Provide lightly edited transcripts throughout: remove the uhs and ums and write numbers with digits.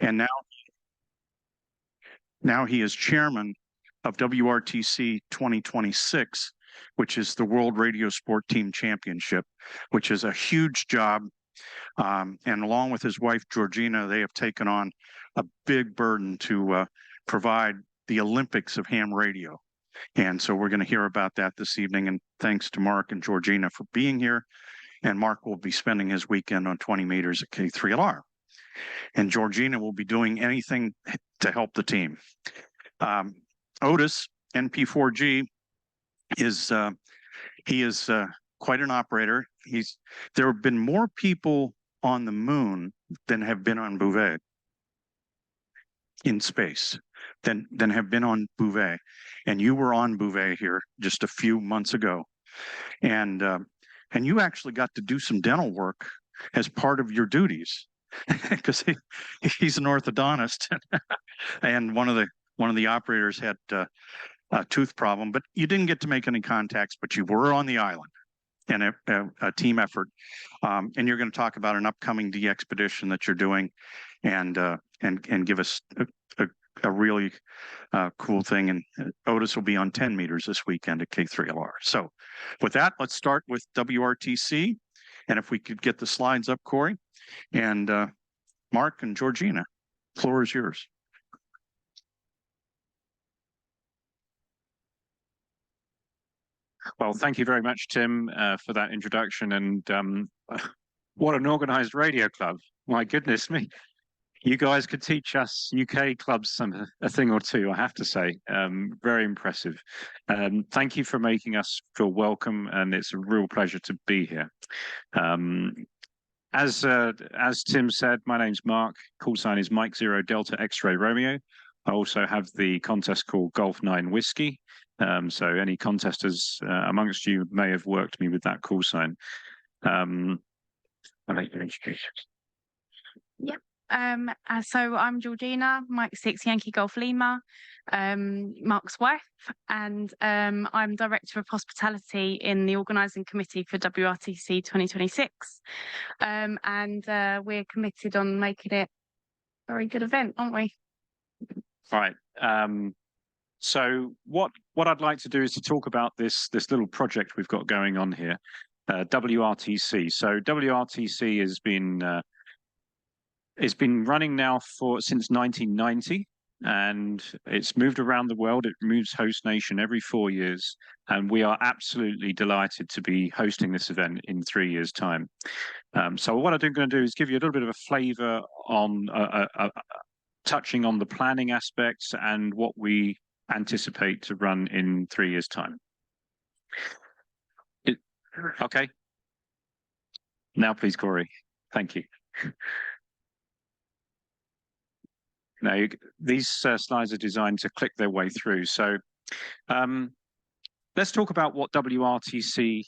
And now he is chairman of WRTC 2026, which is the World Radio Sport Team Championship, which is a huge job. And along with his wife, Georgina, they have taken on a big burden to provide the Olympics of ham radio. And so we're going to hear about that this evening. And thanks to Mark and Georgina for being here. And Mark will be spending his weekend on 20 meters at K3LR. And Georgina will be doing anything to help the team. Otis, NP4G, is quite an operator. There have been more people on the moon than have been on Bouvet in space than have been on Bouvet. And you were on Bouvet here just a few months ago. And you actually got to do some dental work as part of your duties because he's an orthodontist. And one of the operators had a tooth problem, but you didn't get to make any contacts, but you were on the island and a team effort. And you're going to talk about an upcoming de-expedition that you're doing and give us a really cool thing. And Otis will be on 10 meters this weekend at K3LR. So with that, let's start with WRTC. And if we could get the slides up, Corey, and Mark and Georgina, floor is yours. Well, thank you very much, Tim, for that introduction. And what an organized radio club. My goodness me. You guys could teach us UK clubs a thing or two, I have to say. Very impressive. Thank you for making us feel welcome, and it's a real pleasure to be here. As Tim said, my name's Mark. Call sign is Mike 0 Delta X-Ray Romeo. I also have the contest called Golf 9 Whiskey. So any contesters amongst you may have worked me with that call sign. I'll make your introduction. Yep. So I'm Georgina, Mike 6 Yankee Golf Lima, Mark's wife, and I'm Director of Hospitality in the Organising Committee for WRTC 2026. And we're committed on making it a very good event, aren't we? Right. So what I'd like to do is to talk about this little project we've got going on here, WRTC. So WRTC has been it's been running now since 1990, and it's moved around the world. It moves host nation every 4 years, and we are absolutely delighted to be hosting this event in 3 years' time. So what I'm going to do is give you a little bit of a flavour on touching on the planning aspects and what we anticipate to run in 3 years' time. Okay. Now, please, Corey. Thank you. Now, these slides are designed to click their way through. So let's talk about what WRTC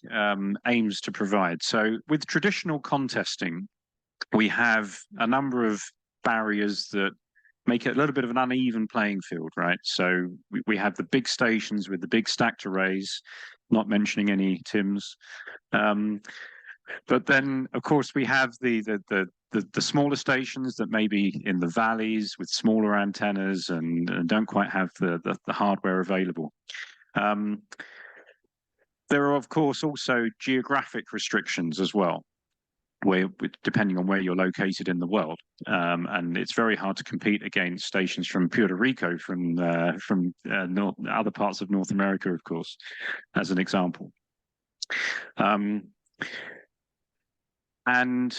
aims to provide. So with traditional contesting, we have a number of barriers that make it a little bit of an uneven playing field, right? So we have the big stations with the big stacked arrays, not mentioning any Tims. But then, of course, we have the smaller stations that may be in the valleys with smaller antennas and don't quite have the hardware available. There are, of course, also geographic restrictions as well, depending on where you're located in the world. And it's very hard to compete against stations from Puerto Rico, from other parts of North America, of course, as an example. And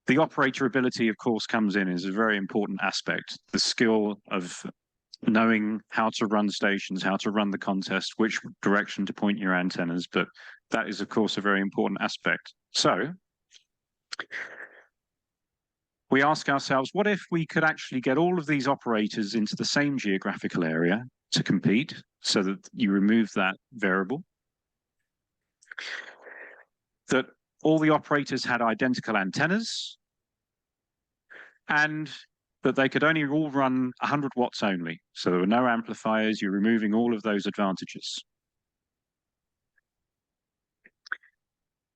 the operator ability, of course, comes in as a very important aspect. The skill of knowing how to run stations, how to run the contest, which direction to point your antennas. But that is, of course, a very important aspect. So we ask ourselves, what if we could actually get all of these operators into the same geographical area to compete so that you remove that variable? That all the operators had identical antennas, and that they could only all run 100 watts only. So there were no amplifiers. You're removing all of those advantages.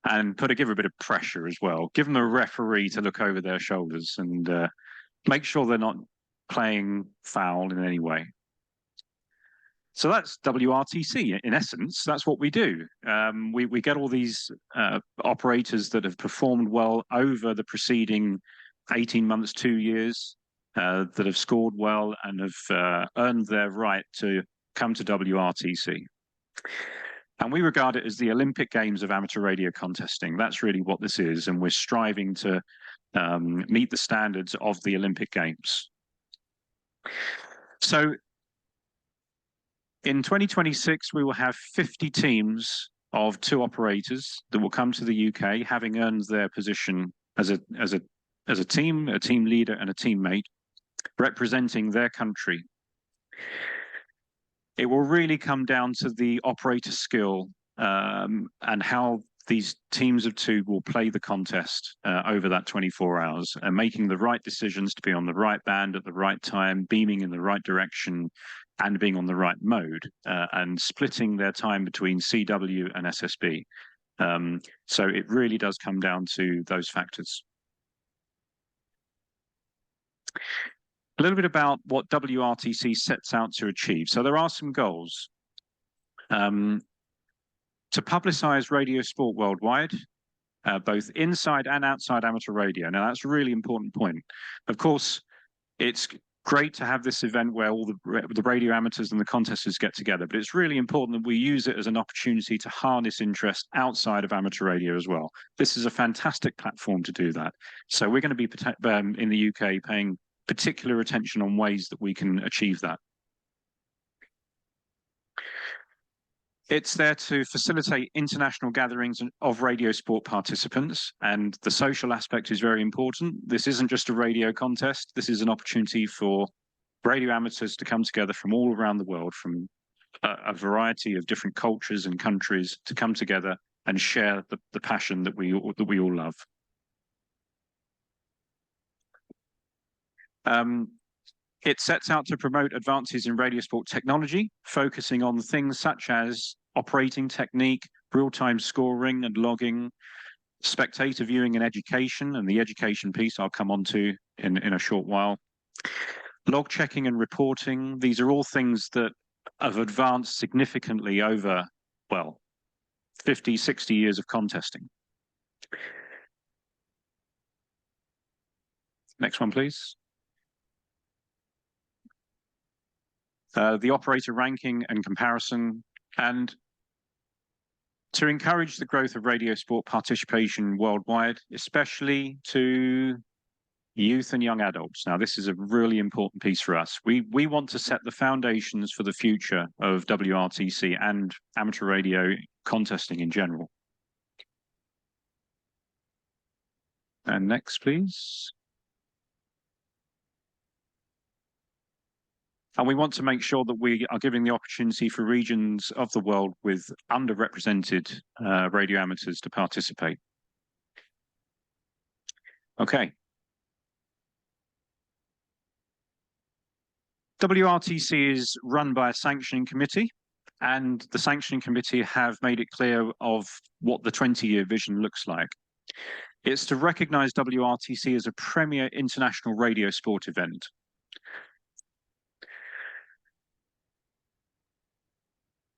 And give a bit of pressure as well. Give them a referee to look over their shoulders and make sure they're not playing foul in any way. So that's WRTC in essence. That's what we do. We get all these operators that have performed well over the preceding 18 months, 2 years, that have scored well and have earned their right to come to WRTC. And we regard it as the Olympic Games of amateur radio contesting. That's really what this is. And we're striving to meet the standards of the Olympic Games. So in 2026, we will have 50 teams of 2 operators that will come to the UK, having earned their position as a team leader and a teammate, representing their country. It will really come down to the operator skill and how these teams of 2 will play the contest over that 24 hours, and making the right decisions to be on the right band at the right time, beaming in the right direction, and being on the right mode, and splitting their time between CW and SSB. So it really does come down to those factors. A little bit about what WRTC sets out to achieve. So there are some goals. To publicize radio sport worldwide, both inside and outside amateur radio. Now, that's a really important point. Of course, it's great to have this event where all the radio amateurs and the contesters get together, but it's really important that we use it as an opportunity to harness interest outside of amateur radio as well. This is a fantastic platform to do that. So we're going to be in the UK paying particular attention on ways that we can achieve that. It's there to facilitate international gatherings of radio sport participants, and the social aspect is very important. This isn't just a radio contest. This is an opportunity for radio amateurs to come together from all around the world, from a variety of different cultures and countries, to come together and share the passion that we all love. It sets out to promote advances in radio sport technology, focusing on things such as operating technique, real-time scoring and logging, spectator viewing and education, and the education piece I'll come on to in a short while. Log checking and reporting, these are all things that have advanced significantly over, well, 50, 60 years of contesting. Next one, please. The operator ranking and comparison, and to encourage the growth of radio sport participation worldwide, especially to youth and young adults. Now, this is a really important piece for us. We want to set the foundations for the future of WRTC and amateur radio contesting in general. And next, please. And we want to make sure that we are giving the opportunity for regions of the world with underrepresented radio amateurs to participate. Okay. WRTC is run by a sanctioning committee, and the sanctioning committee have made it clear of what the 20-year vision looks like. It's to recognize WRTC as a premier international radio sport event.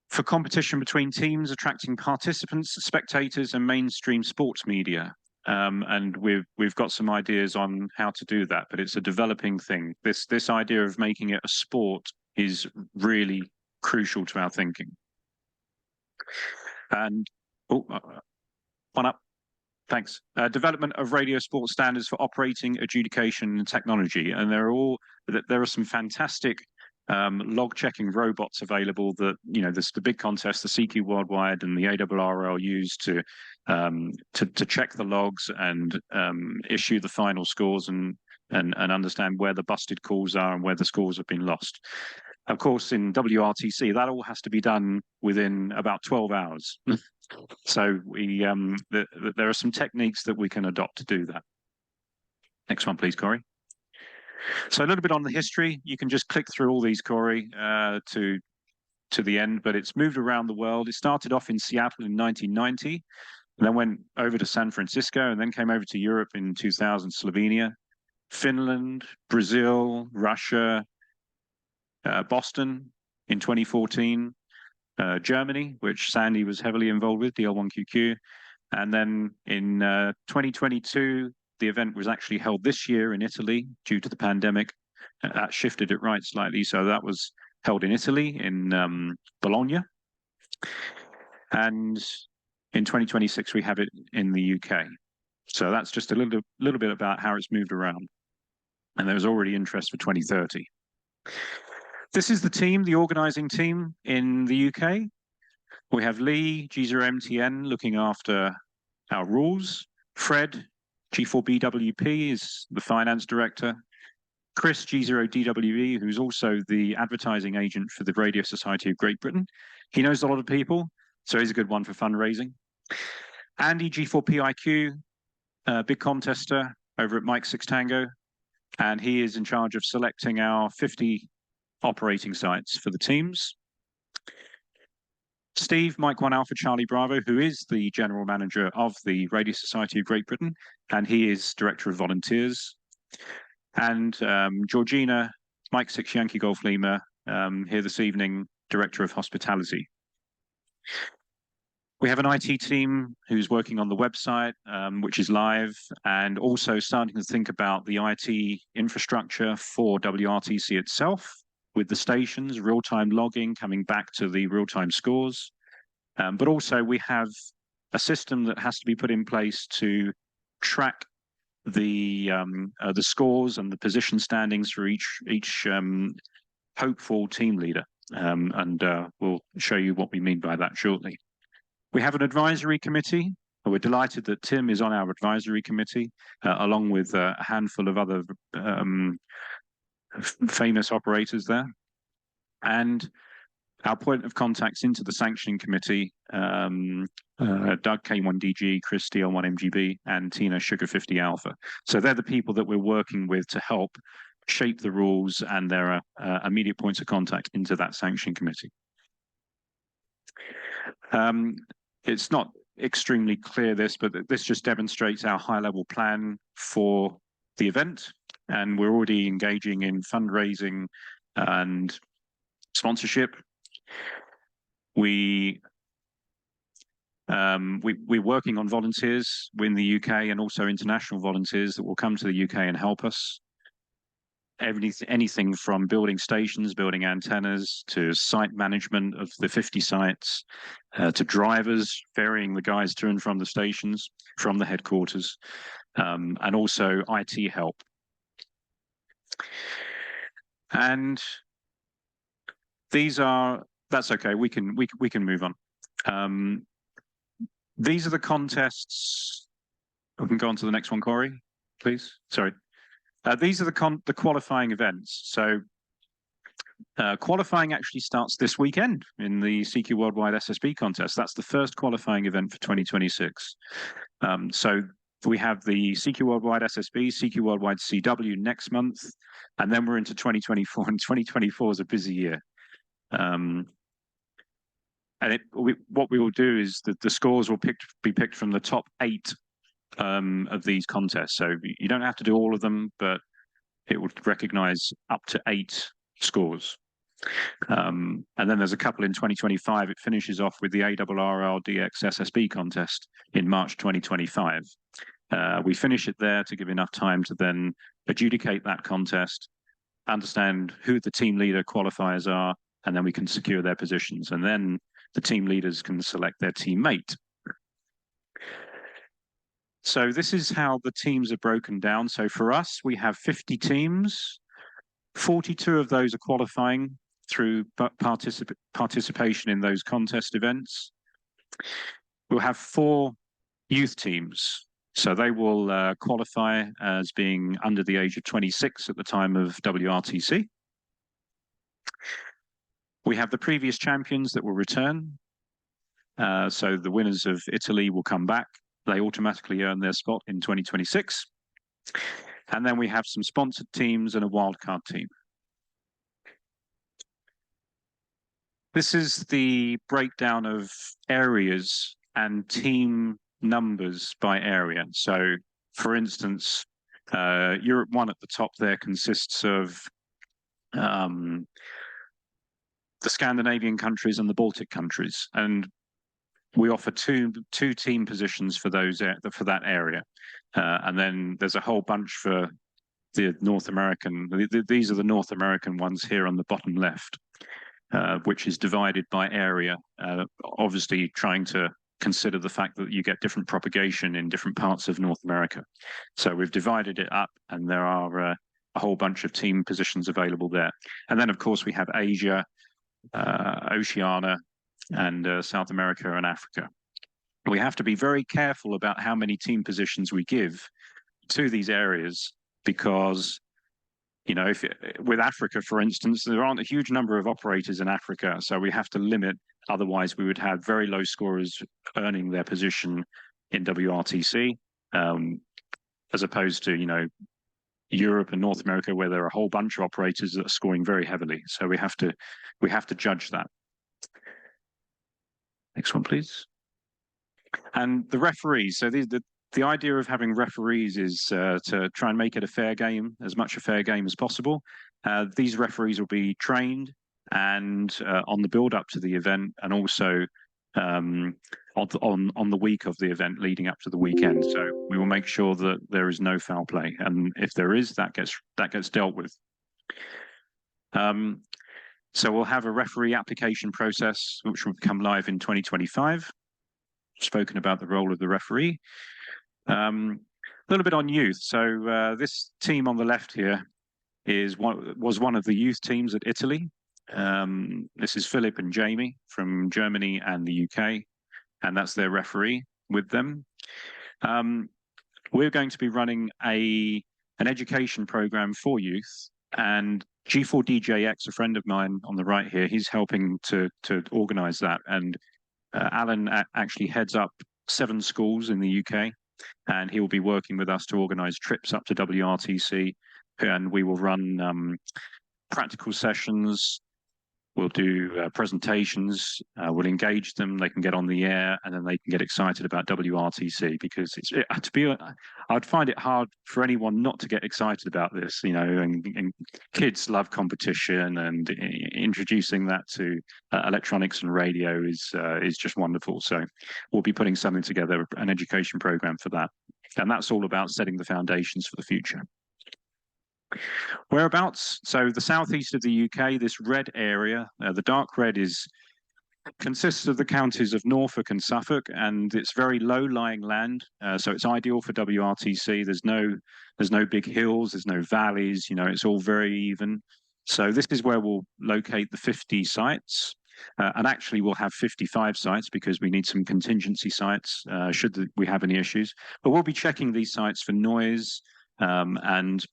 For competition between teams, attracting participants, spectators, and mainstream sports media. And we've got some ideas on how to do that, but it's a developing thing. This idea of making it a sport is really crucial to our thinking. And one up. Thanks. Development of radio sport standards for operating, adjudication, and technology. And there are some fantastic log checking robots available that, you know, there's the big contest, the CQ Worldwide and the ARRL use to check the logs and issue the final scores and understand where the busted calls are and where the scores have been lost. Of course, in WRTC, that all has to be done within about 12 hours. So there are some techniques that we can adopt to do that. Next one, please, Corey. So a little bit on the history. You can just click through all these, Corey, to the end, but it's moved around the world. It started off in Seattle in 1990, and then went over to San Francisco, and then came over to Europe in 2000, Slovenia. Finland, Brazil, Russia, Boston in 2014, Germany, which Sandy was heavily involved with, DL1QQ. And then in 2022, the event was actually held this year in Italy due to the pandemic. That shifted it right slightly. So that was held in Italy, in Bologna. And in 2026, we have it in the UK. So that's just a little bit about how it's moved around. And there was already interest for 2030. This is the team, the organizing team in the UK. We have Lee, G0MTN, looking after our rules. Fred, G4BWP, is the finance director. Chris, G0DWE, who's also the advertising agent for the Radio Society of Great Britain. He knows a lot of people, so he's a good one for fundraising. Andy, G4PIQ, big contester over at Mike 6 Tango, and he is in charge of selecting our 50 operating sites for the teams. Steve, Mike 1 Alpha Charlie Bravo, who is the general manager of the Radio Society of Great Britain, and he is director of volunteers. And Georgina, Mike 6 Yankee Golf Lima, here this evening, director of hospitality. We have an IT team who's working on the website, which is live, and also starting to think about the IT infrastructure for WRTC itself, with the stations, real-time logging, coming back to the real-time scores. But also we have a system that has to be put in place to track the scores and the position standings for each hopeful team leader. And we'll show you what we mean by that shortly. We have an advisory committee. We're delighted that Tim is on our advisory committee, along with a handful of other famous operators there. And our point of contacts into the sanctioning committee, Doug K1DG, Chris DL1MGB, and Tina Sugar 50 Alpha. So they're the people that we're working with to help shape the rules, and there are immediate points of contact into that sanctioning committee. It's not extremely clear but this just demonstrates our high-level plan for the event. And we're already engaging in fundraising and sponsorship. We're working on volunteers in the UK and also international volunteers that will come to the UK and help us. Anything from building stations, building antennas, to site management of the 50 sites, to drivers, ferrying the guys to and from the stations, from the headquarters, and also IT help. And that's okay, we can move on. These are the contests. We can go on to the next one, Corey, please. Sorry. These are the qualifying events. So qualifying actually starts this weekend in the CQ Worldwide SSB contest. That's the first qualifying event for 2026. So we have the CQ Worldwide SSB, CQ Worldwide CW next month, and then we're into 2024, and 2024 is a busy year. And what we will do is that the scores will be picked from the top 8 of these contests. So you don't have to do all of them, but it will recognize up to 8 scores. And then there's a couple in 2025. It finishes off with the WRTC SSB contest in March 2025. We finish it there to give enough time to then adjudicate that contest, understand who the team leader qualifiers are, and then we can secure their positions. And then the team leaders can select their teammate. So this is how the teams are broken down. So for us, we have 50 teams. 42 of those are qualifying through participation in those contest events. We'll have 4 youth teams. So they will qualify as being under the age of 26 at the time of WRTC. We have the previous champions that will return. So the winners of Italy will come back. They automatically earn their spot in 2026. And then we have some sponsored teams and a wildcard team. This is the breakdown of areas and team numbers by area. So, for instance, Europe 1 at the top there consists of the Scandinavian countries and the Baltic countries, and we offer two team positions for those for that area, and then there's a whole bunch for the North American. These are the North American ones here on the bottom left, which is divided by area, obviously trying to consider the fact that you get different propagation in different parts of North America. So we've divided it up, and there are a whole bunch of team positions available there. And then, of course, we have Asia, Oceania, and South America and Africa. We have to be very careful about how many team positions we give to these areas, because, you know, if with Africa, for instance, there aren't a huge number of operators in Africa, so we have to limit. Otherwise, we would have very low scorers earning their position in WRTC, as opposed to, you know, Europe and North America, where there are a whole bunch of operators that are scoring very heavily. So we have to judge that. Next one, please. And the referees. So the idea of having referees is to try and make it a fair game, as much a fair game as possible. These referees will be trained and on the build up to the event, and also on the week of the event leading up to the weekend. So we will make sure that there is no foul play, and if there is, that gets dealt with. So we'll have a referee application process which will become live in 2025. Spoken about the role of the referee. A little bit on youth. So this team on the left here was one of the youth teams at Italy. This is Philip and Jamie from Germany and the UK, and that's their referee with them. We're going to be running an education program for youth, and G4DJX, a friend of mine on the right here, he's helping to organize that. And Alan actually heads up 7 schools in the UK, and he will be working with us to organize trips up to WRTC, and we will run practical sessions. We'll do presentations, we'll engage them, they can get on the air, and then they can get excited about WRTC, because I'd find it hard for anyone not to get excited about this, you know, and kids love competition, and introducing that to electronics and radio is just wonderful. So we'll be putting something together, an education program for that. And that's all about setting the foundations for the future. Whereabouts? So the southeast of the UK, this red area, the dark red consists of the counties of Norfolk and Suffolk, and it's very low-lying land, so it's ideal for WRTC. There's no big hills, there's no valleys, you know, it's all very even. So this is where we'll locate the 50 sites, and actually we'll have 55 sites, because we need some contingency sites should we have any issues. But we'll be checking these sites for noise, and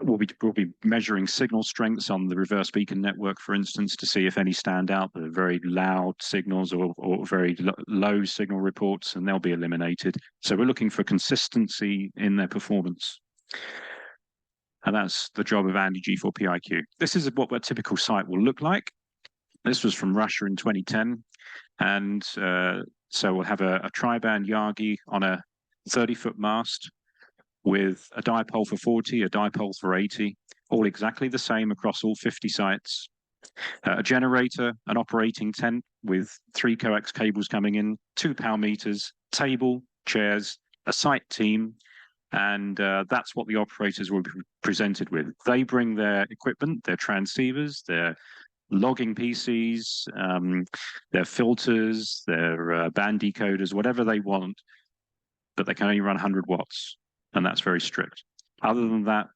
we'll be measuring signal strengths on the reverse beacon network, for instance, to see if any stand out. They're very loud signals or very low signal reports, and they'll be eliminated. So we're looking for consistency in their performance. And that's the job of Andy G4PIQ. This is what a typical site will look like. This was from Russia in 2010. And so we'll have a tri-band Yagi on a 30-foot mast, with a dipole for 40, a dipole for 80, all exactly the same across all 50 sites. A generator, an operating tent with 3 coax cables coming in, 2 power meters, table, chairs, a site team, and that's what the operators will be presented with. They bring their equipment, their transceivers, their logging PCs, their filters, their band decoders, whatever they want, but they can only run 100 watts. And that's very strict. Other than that,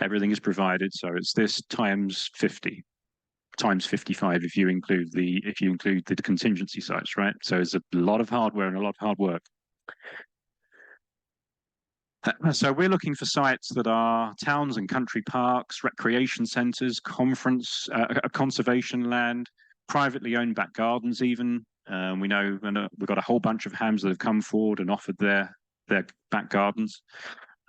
everything is provided. So it's this times 50, times 55 if you include the contingency sites, right? So it's a lot of hardware and a lot of hard work. So we're looking for sites that are towns and country parks, recreation centres, conservation land, privately owned back gardens even. We know we've got a whole bunch of hams that have come forward and offered their back gardens.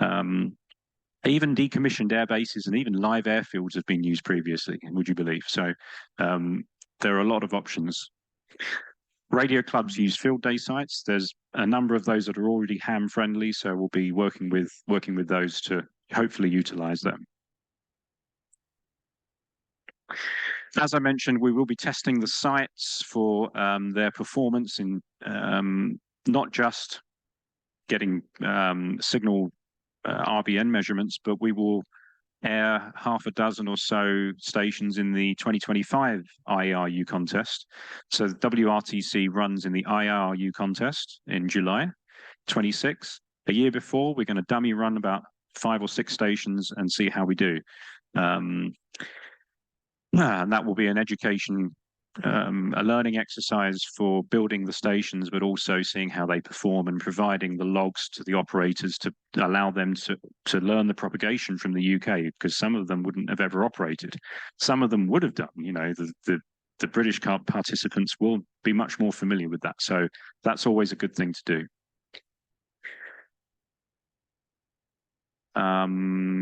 Even decommissioned air bases and even live airfields have been used previously, would you believe? So there are a lot of options. Radio clubs use field day sites. There's a number of those that are already ham friendly, so we'll be working with those to hopefully utilize them. As I mentioned, we will be testing the sites for their performance in not just getting signal RBN measurements, but we will air half a dozen or so stations in the 2025 IRU contest. So the WRTC runs in the IRU contest in July 26. A year before, we're going to dummy run about 5 or 6 stations and see how we do. And that will be an education, a learning exercise for building the stations, but also seeing how they perform and providing the logs to the operators to allow them to learn the propagation from the UK, because some of them wouldn't have ever operated. Some of them would have done, you know, the British participants will be much more familiar with that. So that's always a good thing to do.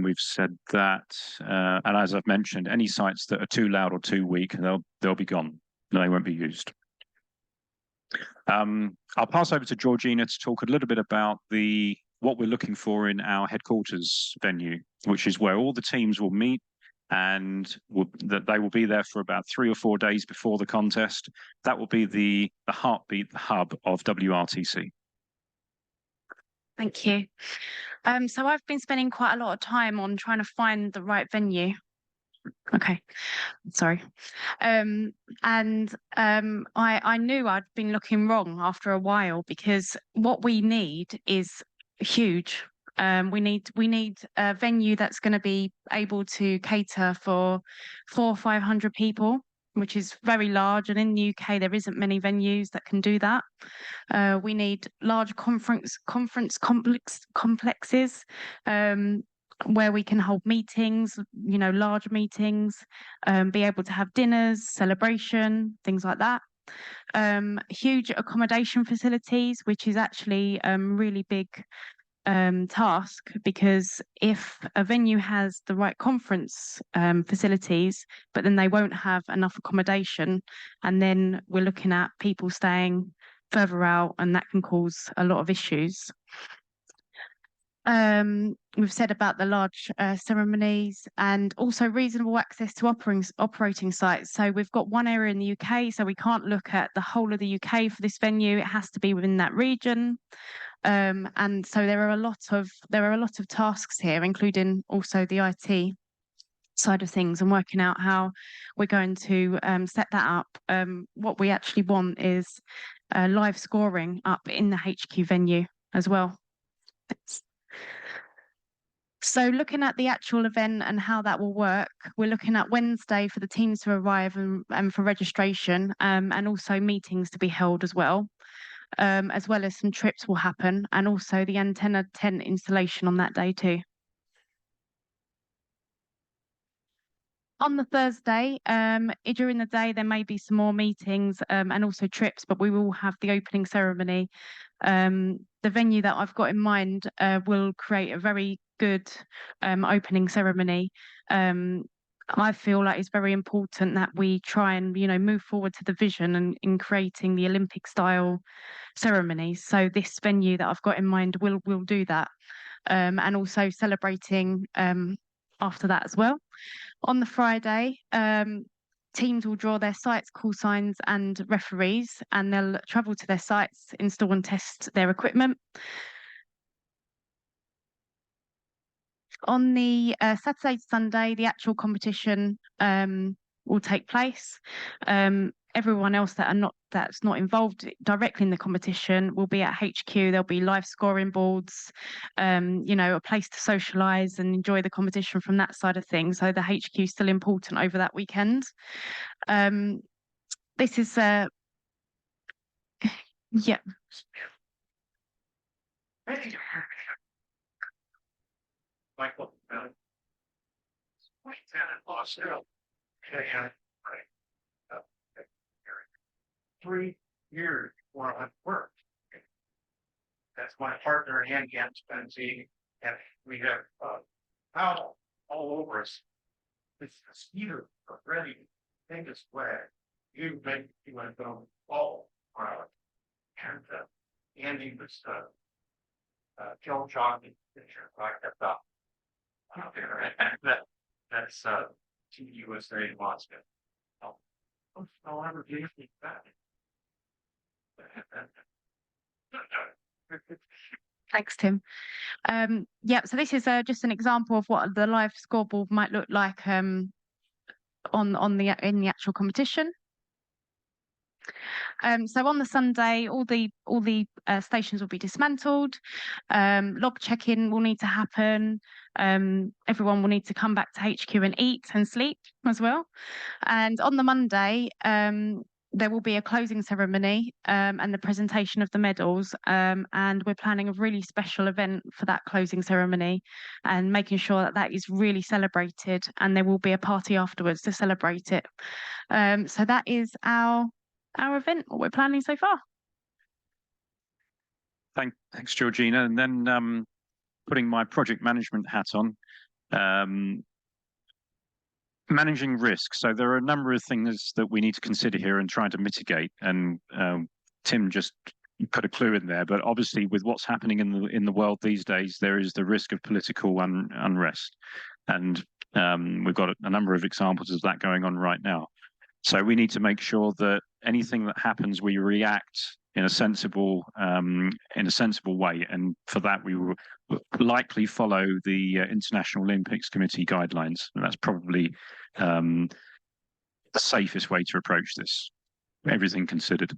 We've said that, and as I've mentioned, any sites that are too loud or too weak, they'll be gone. They won't be used. I'll pass over to Georgina to talk a little bit about what we're looking for in our headquarters venue, which is where all the teams will meet, and that they will be there for about 3 or 4 days before the contest. That will be the heartbeat, the hub of WRTC. Thank you. So I've been spending quite a lot of time on trying to find the right venue. Okay, sorry. I knew I'd been looking wrong after a while, because what we need is huge. We need a venue that's going to be able to cater for 400 or 500 people, which is very large. And in the UK, there isn't many venues that can do that. We need large conference complexes where we can hold meetings, you know, large meetings, be able to have dinners, celebration, things like that. Huge accommodation facilities, which is actually really big task, because if a venue has the right conference facilities, but then they won't have enough accommodation, and then we're looking at people staying further out, and that can cause a lot of issues. We've said about the large ceremonies, and also reasonable access to operating sites. So we've got one area in the UK, so we can't look at the whole of the UK for this venue. It has to be within that region. And so there are a lot of tasks here, including also the IT side of things and working out how we're going to set that up. What we actually want is live scoring up in the HQ venue as well. So looking at the actual event and how that will work, we're looking at Wednesday for the teams to arrive and for registration, and also meetings to be held as well as some trips will happen, and also the antenna tent installation on that day too. On the Thursday, during the day, there may be some more meetings and also trips, but we will have the opening ceremony. The venue that I've got in mind will create a very good opening ceremony. I feel like it's very important that we try and, you know, move forward to the vision and in creating the Olympic style ceremonies. So this venue that I've got in mind will do that, and also celebrating after that as well. On the Friday, teams will draw their sites, call signs and referees, and they'll travel to their sites, install and test their equipment. On the Saturday to Sunday, the actual competition will take place. Everyone else that's not involved directly in the competition will be at HQ. There'll be live scoring boards, you know, a place to socialise and enjoy the competition from that side of things. So the HQ is still important over that weekend. This is yeah. Michael, 3 years before I worked. That's my partner in handicap fencing, and we have foul all over us. It's the speeder ready to take us away. You went on all And Andy was Joe Johnny picture I kept up. That's Team USA in Moscow. I'll ever do anything back. Thanks, Tim. Yeah, so this is just an example of what the live scoreboard might look like in the actual competition. So on the Sunday, all the stations will be dismantled. Log check-in will need to happen. Everyone will need to come back to HQ and eat and sleep as well. And on the Monday, there will be a closing ceremony and the presentation of the medals. And we're planning a really special event for that closing ceremony and making sure that that is really celebrated. And there will be a party afterwards to celebrate it. So that is our event, what we're planning so far. Thanks, Georgina. And then putting my project management hat on, managing risk. So there are a number of things that we need to consider here and try to mitigate. And Tim just put a clue in there, but obviously with what's happening in the world these days, there is the risk of political unrest. And we've got a number of examples of that going on right now. So we need to make sure that anything that happens, we react in a sensible way. And for that, we will likely follow the International Olympics Committee guidelines. And that's probably the safest way to approach this, everything considered.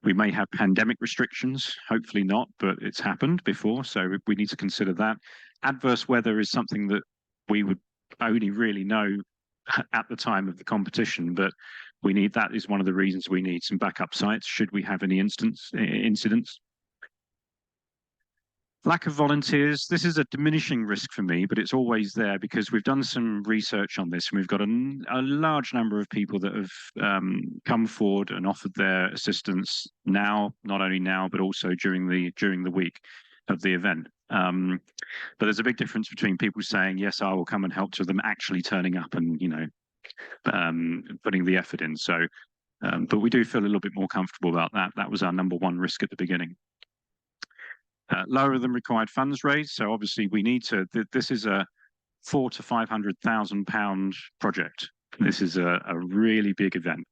We may have pandemic restrictions, hopefully not, but it's happened before. So we need to consider that. Adverse weather is something that we would only really know at the time of the competition, but that is one of the reasons we need some backup sites should we have any incidents. Lack of volunteers. This is a diminishing risk for me, but it's always there because we've done some research on this and we've got a large number of people that have come forward and offered their assistance now, not only now, but also during the week of the event. But there's a big difference between people saying, yes, I will come and help, to them actually turning up and, putting the effort in. So, but we do feel a little bit more comfortable about that. That was our number one risk at the beginning. Lower than required funds raised. So obviously we need to, this is a £400,000 to £500,000 project. This is a really big event.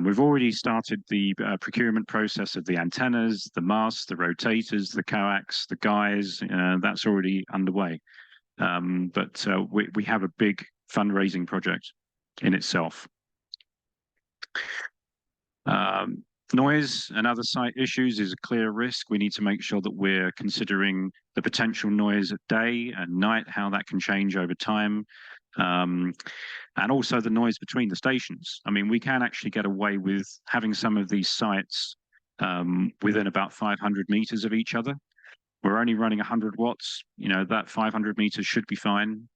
We've already started the procurement process of the antennas, the masts, the rotators, the coax, the guys. That's already underway. But we have a big fundraising project in itself. Noise and other site issues is a clear risk. We need to make sure that we're considering the potential noise at day and night, how that can change over time. And also the noise between the stations. I mean, we can actually get away with having some of these sites within about 500 meters of each other. We're only running 100 watts, that 500 meters should be fine.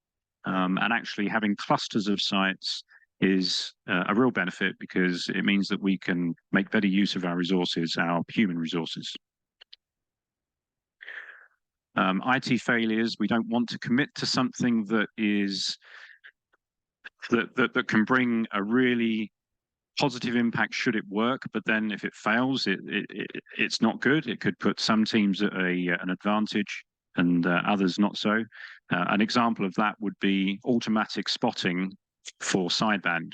And actually having clusters of sites is a real benefit because it means that we can make better use of our resources, our human resources. IT failures, we don't want to commit to something that is that can bring a really positive impact should it work, but then if it fails, it's not good. It could put some teams at an advantage and others not so. An example of that would be automatic spotting for sideband.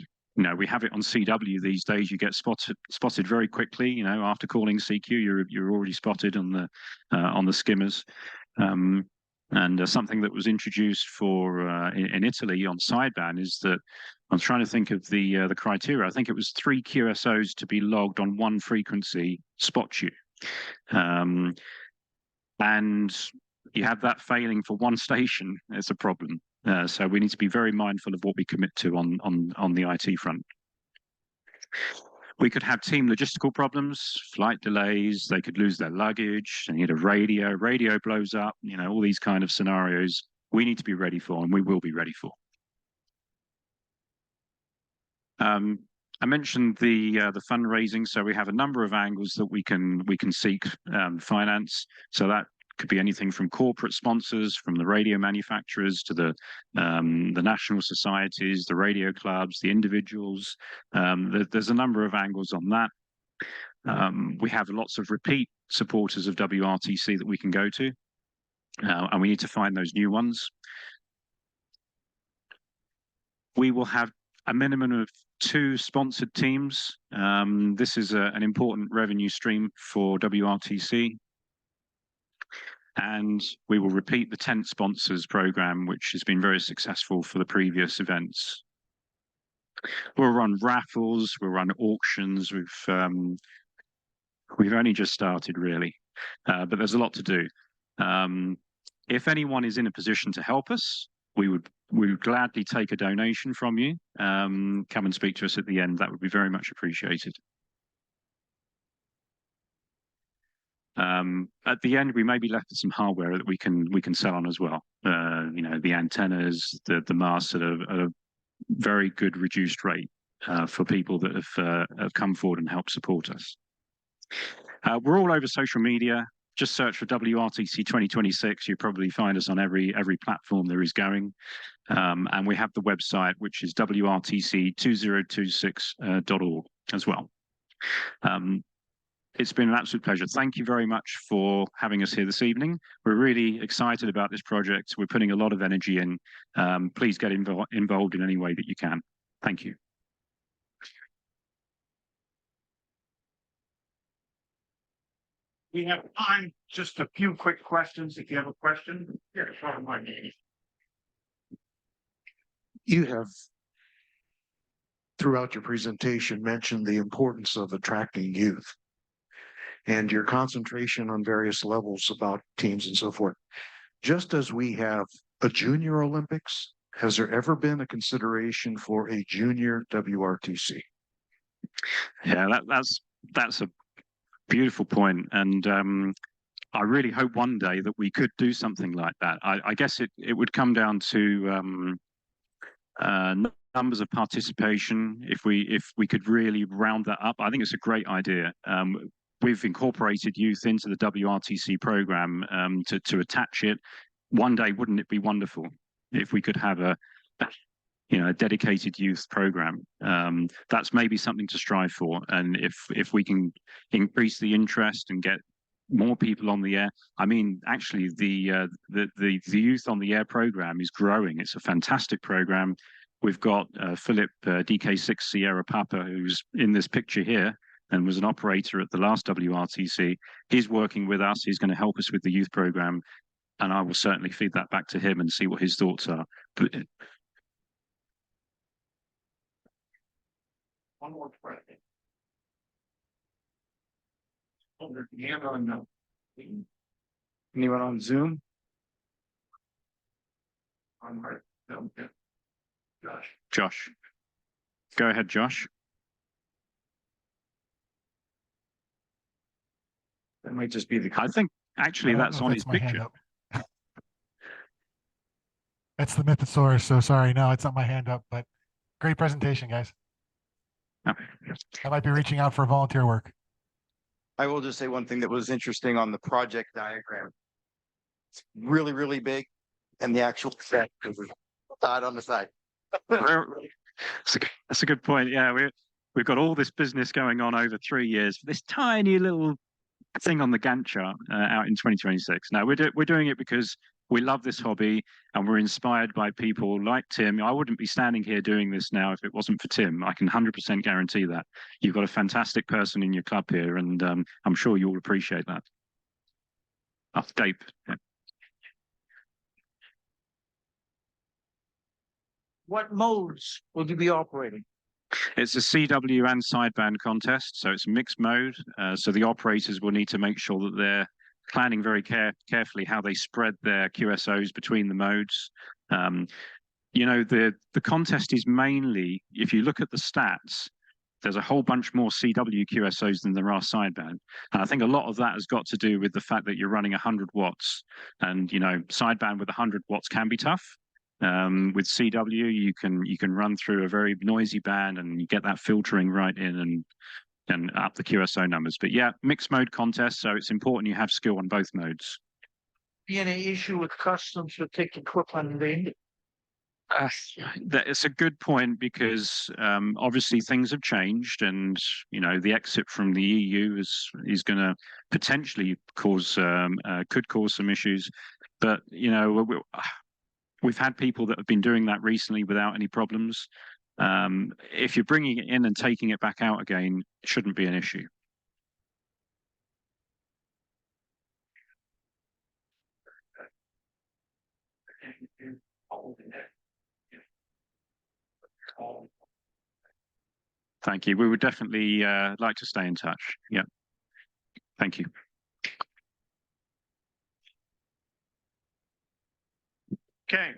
We have it on CW these days. You get spotted very quickly. After calling CQ, you're already spotted on the skimmers. And something that was introduced in Italy on sideband is that I'm trying to think of the criteria. I think it was 3 QSOs to be logged on one frequency spot you, and you have that failing for one station. It's a problem. So we need to be very mindful of what we commit to on the IT front. We could have team logistical problems, flight delays, they could lose their luggage, they need a radio blows up, all these kind of scenarios we need to be ready for, and we will be ready for. I mentioned the fundraising, so we have a number of angles that we can seek finance. So that could be anything from corporate sponsors, from the radio manufacturers to the national societies, the radio clubs, the individuals. There's a number of angles on that. We have lots of repeat supporters of WRTC that we can go to, and we need to find those new ones. We will have a minimum of 2 sponsored teams. This is an important revenue stream for WRTC. And we will repeat the tent sponsors program, which has been very successful for the previous events. We'll run raffles, we'll run auctions. We've only just started, really, but there's a lot to do. If anyone is in a position to help us, we would gladly take a donation from you. Come and speak to us at the end. That would be very much appreciated. At the end, we may be left with some hardware that we can sell on as well. You know, the antennas, the masts at a very good reduced rate for people that have come forward and helped support us. We're all over social media. Just search for WRTC 2026. You'll probably find us on every platform there is going. And we have the website, which is WRTC2026.org as well. It's been an absolute pleasure. Thank you very much for having us here this evening. We're really excited about this project. We're putting a lot of energy in. Please get involved in any way that you can. Thank you. We have time, just a few quick questions. If you have a question, here, from my name. You have, throughout your presentation, mentioned the importance of attracting youth and your concentration on various levels about teams and so forth. Just as we have a junior Olympics, has there ever been a consideration for a junior WRTC? Yeah, that's a beautiful point, and I really hope one day that we could do something like that. I guess it would come down to numbers of participation. If we could really round that up, I think it's a great idea. We've incorporated youth into the WRTC program to attach it. One day, wouldn't it be wonderful if we could have a dedicated youth program? That's maybe something to strive for. And if we can increase the interest and get more people on the air, I mean, actually, the youth on the air program is growing. It's a fantastic program. We've got Philip DK6 Sierra Papa, who's in this picture here and was an operator at the last WRTC. He's working with us. He's going to help us with the youth program, and I will certainly feed that back to him and see what his thoughts are. But One more question. Anyone on Zoom? Josh, go ahead, Josh. That might just be the. I think actually that's on his picture. That's the Mythosaurus. So sorry, no, it's not my hand up, but great presentation, guys. Okay. I might be reaching out for volunteer work. I will just say one thing that was interesting on the project diagram. It's really, really big, and the actual set is side on the side. That's a good point. Yeah, we've got all this business going on over 3 years for this tiny little thing on the Gantt chart out in 2026. Now we're doing it because we love this hobby and we're inspired by people like Tim. I wouldn't be standing here doing this now if it wasn't for Tim. I can 100% guarantee that. You've got a fantastic person in your club here, and I'm sure you'll appreciate that. Oh, Dave. Yeah. What modes will you be operating? It's a CW and sideband contest, so it's a mixed mode. So the operators will need to make sure that they're planning very carefully how they spread their QSOs between the modes. The contest is mainly, if you look at the stats, there's a whole bunch more CW QSOs than there are sideband. And I think a lot of that has got to do with the fact that you're running 100 watts. And, sideband with 100 watts can be tough. With CW, you can run through a very noisy band and you get that filtering right in and up the QSO numbers. But yeah, mixed mode contest, so it's important you have skill on both modes. Be any issue with customs to take equipment in? It's a good point because obviously things have changed, and the exit from the EU is going to potentially cause could cause some issues. But we've had people that have been doing that recently without any problems. If you're bringing it in and taking it back out again, it shouldn't be an issue. Thank you. We would definitely like to stay in touch. Yeah. Thank you. Okay.